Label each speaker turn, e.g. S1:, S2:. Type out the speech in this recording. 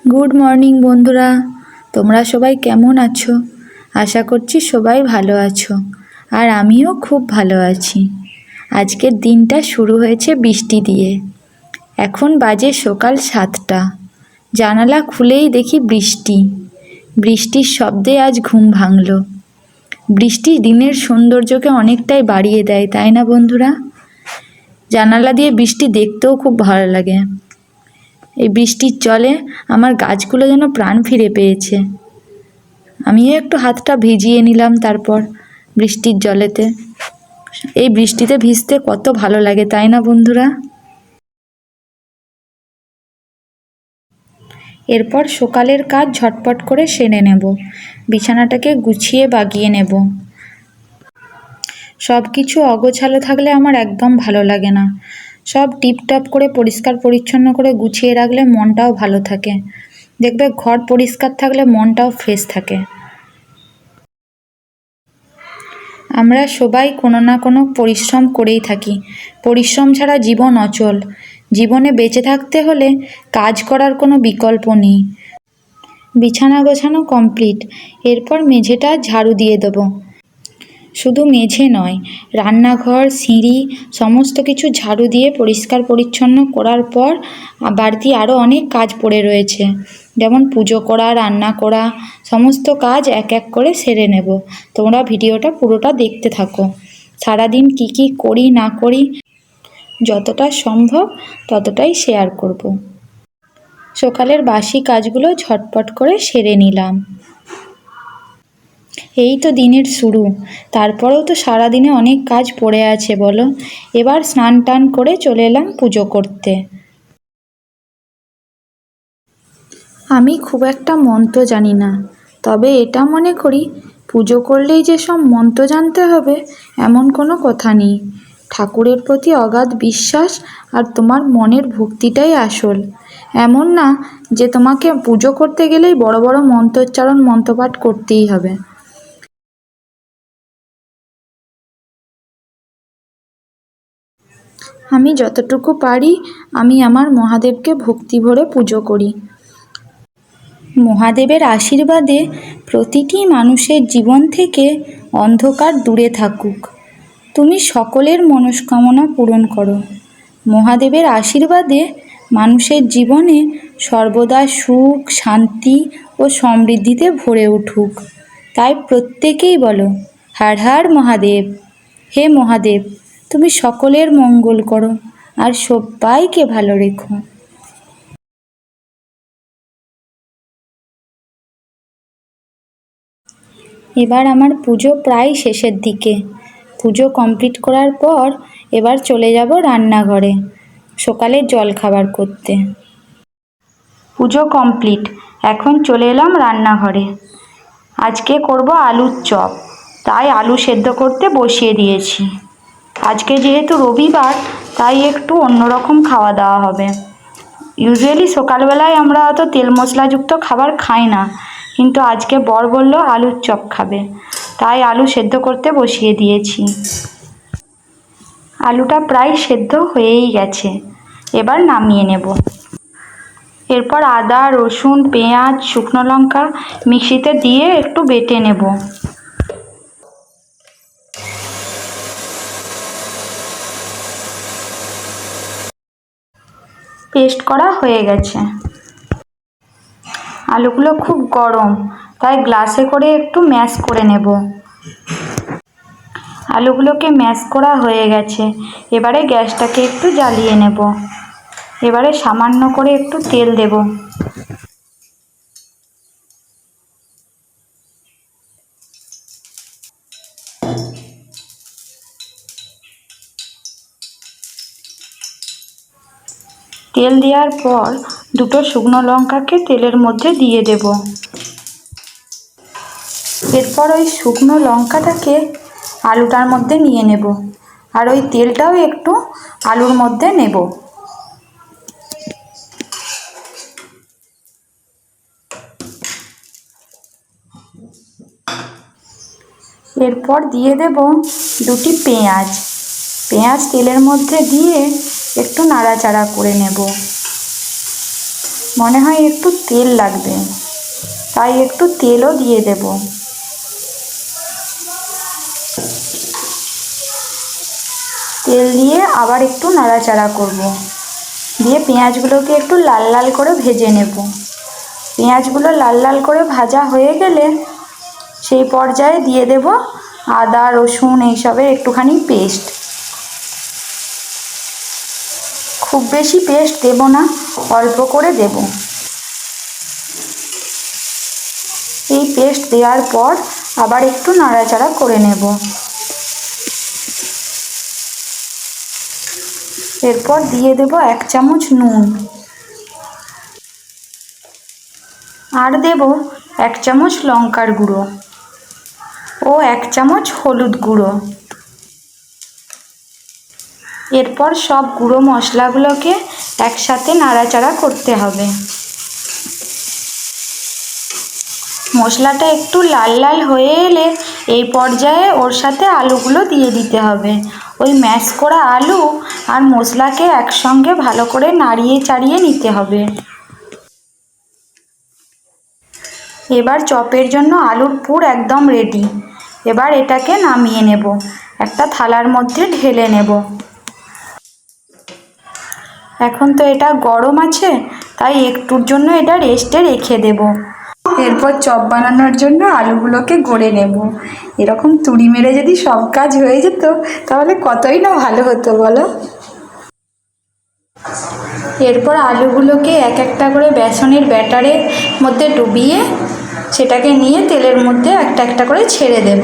S1: Good morning বন্ধুরা, তোমরা সবাই কেমন আছো? আশা করছি সবাই ভালো আছো, আর আমিও খুব ভালো আছি। আজকের দিনটা শুরু হয়েছে বৃষ্টি দিয়ে। এখন বাজে সকাল 7টা। জানালা খুলেই দেখি বৃষ্টি। বৃষ্টির শব্দে আজ ঘুম ভাঙল। বৃষ্টি দিনের সৌন্দর্যকে অনেকটাই বাড়িয়ে দেয়, তাই না বন্ধুরা? জানালা দিয়ে বৃষ্টি দেখতেও খুব ভালো লাগে। এই বৃষ্টির জলে আমার গাছগুলো যেন প্রাণ ফিরে পেয়েছে। আমিও একটু হাতটা ভিজিয়ে নিলাম তারপর বৃষ্টির জলেতে। এই বৃষ্টিতে ভিজতে কত ভালো লাগে, তাই না বন্ধুরা? এরপর সকালের কাজ ঝটপট করে সেরে নেব। বিছানাটাকে গুছিয়ে বাগিয়ে নেব। সব কিছু অগোছালো থাকলে আমার একদম ভালো লাগে না। সব টিপটপ করে পরিষ্কার পরিচ্ছন্ন করে গুছিয়ে রাখলে মনটাও ভালো থাকে। দেখবে ঘর পরিষ্কার থাকলে মনটাও ফ্রেশ থাকে। আমরা সবাই কোনো না কোনো পরিশ্রম করেই থাকি। পরিশ্রম ছাড়া জীবন অচল। জীবনে বেঁচে থাকতে হলে কাজ করার কোনো বিকল্প নেই। বিছানা গোছানো কমপ্লিট। এরপর মেঝেটা ঝাড়ু দিয়ে দেবো। শুধু মেঝে নয়, রান্নাঘর, সিঁড়ি সমস্ত কিছু ঝাড়ু দিয়ে পরিষ্কার পরিচ্ছন্ন করার পর বাড়তি আরও অনেক কাজ পড়ে রয়েছে। যেমন পুজো করা, রান্না করা, সমস্ত কাজ এক এক করে সেরে নেব। তোমরা ভিডিওটা পুরোটা দেখতে থাকো। সারাদিন কি কি করি না করি যতটা সম্ভব ততটাই শেয়ার করব। সকালের বাসি কাজগুলো ঝটপট করে সেরে নিলাম। এই তো দিনের শুরু, তারপরেও তো সারাদিনে অনেক কাজ পড়ে আছে বলো। এবার স্নান টান করে চলে এলাম পুজো করতে। আমি খুব একটা মন্ত্র জানি না, তবে এটা মনে করি পুজো করলেই যে সব মন্ত্র জানতে হবে এমন কোনো কথা নেই। ঠাকুরের প্রতি অগাধ বিশ্বাস আর তোমার মনের ভক্তিটাই আসল। এমন না যে তোমাকে পুজো করতে গেলেই বড় বড় মন্ত্রোচ্চারণ মন্ত্রপাঠ করতেই হবে। আমি যতটুকু পারি আমি আমার মহাদেবকে ভক্তি ভরে পুজো করি। মহাদেবের আশীর্বাদে প্রতিটি মানুষের জীবন থেকে অন্ধকার দূরে থাকুক। তুমি সকলের মনস্কামনা পূরণ করো। মহাদেবের আশীর্বাদে মানুষের জীবনে সর্বদা সুখ, শান্তি ও সমৃদ্ধিতে ভরে উঠুক। তাই প্রত্যেকেই বলো, হর হর মহাদেব। হে মহাদেব, তুমি সকলের মঙ্গল করো আর সবাইকে ভালো রেখো। এবার আমার পুজো প্রায় শেষের দিকে। পুজো কমপ্লিট করার পর এবার চলে যাব রান্নাঘরে সকালের জলখাবার করতে। পুজো কমপ্লিট, এখন চলে এলাম রান্নাঘরে। আজকে করব আলুর চপ, তাই আলু সেদ্ধ করতে বসিয়ে দিয়েছি। আজকে যেহেতু রবিবার, তাই একটু অন্যরকম খাওয়া দাওয়া হবে। ইউজুয়ালি সকালবেলায় আমরা অত তেল মশলাযুক্ত খাবার খাই না, কিন্তু আজকে বর বলল আলুর চপ খাবে, তাই আলু সেদ্ধ করতে বসিয়ে দিয়েছি। আলুটা প্রায় সেদ্ধ হয়েই গেছে, এবার নামিয়ে নেব। এরপর আদা, রসুন, পেঁয়াজ, শুকনো লঙ্কা মিক্সিতে দিয়ে একটু বেটে নেব। পেস্ট করা হয়ে গেছে। আলুগুলো খুব গরম, তাই গ্লাসে করে একটু ম্যাশ করে নেব। আলুগুলোকে ম্যাশ করা হয়ে গেছে, এবারে গ্যাসটাকে একটু জ্বালিয়ে নেব। এবারে সামান্য করে একটু তেল দেব। তেল দেওয়ার পর দুটো শুকনো লঙ্কাকে তেলের মধ্যে দিয়ে দেব। এরপর ওই শুকনো লঙ্কাটাকে আলুটার মধ্যে নিয়ে নেব, আর ওই তেলটাও একটু আলুর মধ্যে নেব। এরপর দিয়ে দেব দুটি পেঁয়াজ। পেঁয়াজ তেলের মধ্যে দিয়ে একটু নাড়াচাড়া করে নেব। মনে হয় একটু তেল লাগবে, তাই একটু তেলও দিয়ে দেব। তেল দিয়ে আবার একটু নাড়াচাড়া করব, দিয়ে পেঁয়াজগুলোকে একটু লাল লাল করে ভেজে নেব। পেঁয়াজগুলো লাল লাল করে ভাজা হয়ে গেলে সেই পর্যায়ে দিয়ে দেব আদা রসুন এইসবের একটুখানি পেস্ট। খুব বেশি পেস্ট দেব না, অল্প করে দেব। এই পেস্ট দেওয়ার পর আবার একটু নাড়াচাড়া করে নেব। এরপর দিয়ে দেব 1 চামচ নুন, আর দেব 1 চামচ লঙ্কার গুঁড়ো ও 1 চামচ হলুদ গুঁড়ো। এরপর সব গুঁড়ো মশলাগুলোকে একসাথে নাড়াচাড়া করতে হবে। মশলাটা একটু লাল লাল হয়ে এলে এই পর্যায়ে ওর সাথে আলুগুলো দিয়ে দিতে হবে। ওই ম্যাশ করা আলু আর মশলাকে একসঙ্গে ভালো করে নাড়িয়ে চাড়িয়ে নিতে হবে। এবার চপের জন্য আলুর পুর একদম রেডি। এবার এটাকে নামিয়ে নেব, একটা থালার মধ্যে ঢেলে নেব। এখন তো এটা গরম আছে, তাই একটুর জন্য এটা রেস্টে রেখে দেব। এরপর চপ বানানোর জন্য আলুগুলোকে গড়ে নেব। এরকম তুড়ি মেরে যদি সব কাজ হয়ে যেত তাহলে কতই না ভালো হতো বলো। এরপর আলুগুলোকে এক একটা করে বেসনের ব্যাটারের মধ্যে ডুবিয়ে সেটাকে নিয়ে তেলের মধ্যে একটা একটা করে ছেড়ে দেব।